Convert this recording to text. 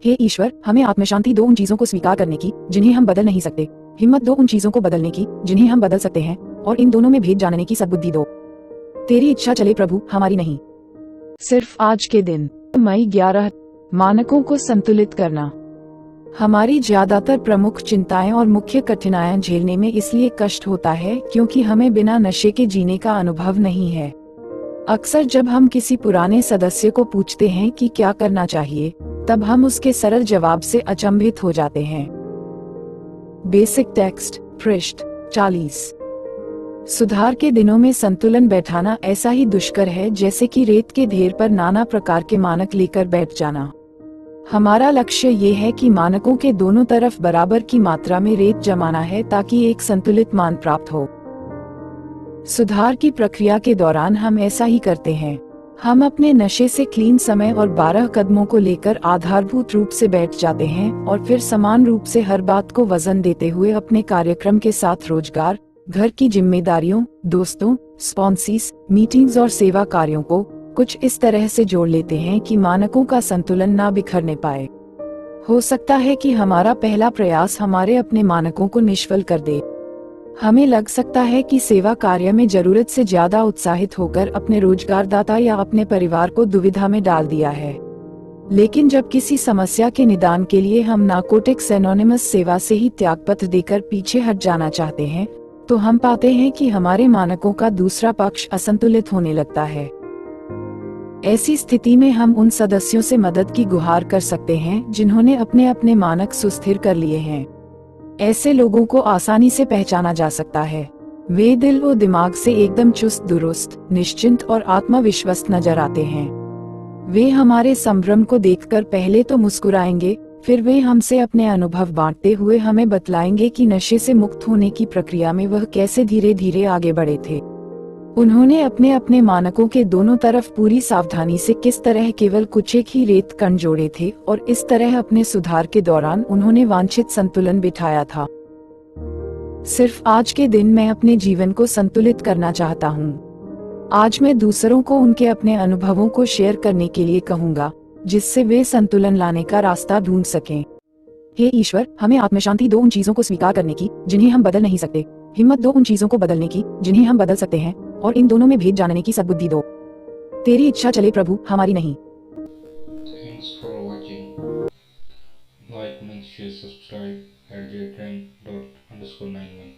हे ईश्वर, हमें आत्मशांति दो उन चीजों को स्वीकार करने की जिन्हें हम बदल नहीं सकते, हिम्मत दो उन चीजों को बदलने की जिन्हें हम बदल सकते हैं, और इन दोनों में भेद जानने की सद्बुद्धि दो। तेरी इच्छा चले प्रभु, हमारी नहीं। सिर्फ आज के दिन मई 11 मानकों को संतुलित करना। हमारी ज्यादातर प्रमुख चिंताएं और मुख्य कठिनाइयां झेलने में इसलिए कष्ट होता है क्योंकि हमें बिना नशे के जीने का अनुभव नहीं है। अक्सर जब हम किसी पुराने सदस्य को पूछते हैं कि क्या करना चाहिए, तब हम उसके सरल जवाब से अचंभित हो जाते हैं। बेसिक टेक्स्ट पृष्ठ 40। सुधार के दिनों में संतुलन बैठाना ऐसा ही दुष्कर है जैसे कि रेत के ढेर पर नाना प्रकार के मानक लेकर बैठ जाना। हमारा लक्ष्य ये है कि मानकों के दोनों तरफ बराबर की मात्रा में रेत जमाना है ताकि एक संतुलित मान प्राप्त हो। सुधार की प्रक्रिया के दौरान हम ऐसा ही करते हैं। हम अपने नशे से क्लीन समय और 12 कदमों को लेकर आधारभूत रूप से बैठ जाते हैं और फिर समान रूप से हर बात को वजन देते हुए अपने कार्यक्रम के साथ रोजगार, घर की जिम्मेदारियों, दोस्तों, स्पॉन्सीज, मीटिंग्स और सेवा कार्यों को कुछ इस तरह से जोड़ लेते हैं कि मानकों का संतुलन ना बिखरने पाए। हो सकता है कि हमारा पहला प्रयास हमारे अपने मानकों को निष्फल कर दे। हमें लग सकता है कि सेवा कार्य में जरूरत से ज्यादा उत्साहित होकर अपने रोजगारदाता या अपने परिवार को दुविधा में डाल दिया है। लेकिन जब किसी समस्या के निदान के लिए हम नार्कोटिक्स एनोनिमस सेवा से ही त्यागपत्र देकर पीछे हट जाना चाहते हैं, तो हम पाते हैं कि हमारे मानकों का दूसरा पक्ष असंतुलित होने लगता है। ऐसी स्थिति में हम उन सदस्यों से मदद की गुहार कर सकते हैं जिन्होंने अपने अपने मानक सुस्थिर कर लिए हैं। ऐसे लोगों को आसानी से पहचाना जा सकता है। वे दिल व दिमाग से एकदम चुस्त दुरुस्त, निश्चिंत और आत्मविश्वस्त नजर आते हैं। वे हमारे संभ्रम को देखकर पहले तो मुस्कुराएंगे, फिर वे हमसे अपने अनुभव बांटते हुए हमें बतलाएंगे कि नशे से मुक्त होने की प्रक्रिया में वह कैसे धीरे धीरे आगे बढ़े थे। उन्होंने अपने अपने मानकों के दोनों तरफ पूरी सावधानी से किस तरह केवल कुछ एक ही रेत कण जोड़े थे और इस तरह अपने सुधार के दौरान उन्होंने वांछित संतुलन बिठाया था। सिर्फ आज के दिन मैं अपने जीवन को संतुलित करना चाहता हूँ। आज मैं दूसरों को उनके अपने अनुभवों को शेयर करने के लिए कहूँगा, जिससे वे संतुलन लाने का रास्ता ढूंढ सकें। हे ईश्वर, हमें आत्मशांति दो उन चीजों को स्वीकार करने की जिन्हें हम बदल नहीं सकते, हिम्मत दो उन चीजों को बदलने की जिन्हें हम बदल सकते हैं, और इन दोनों में भेद जानने की सद्बुद्धि दो। तेरी इच्छा चले प्रभु, हमारी नहीं। Thanks for watching. Like, comment, share, subscribe at j10._91.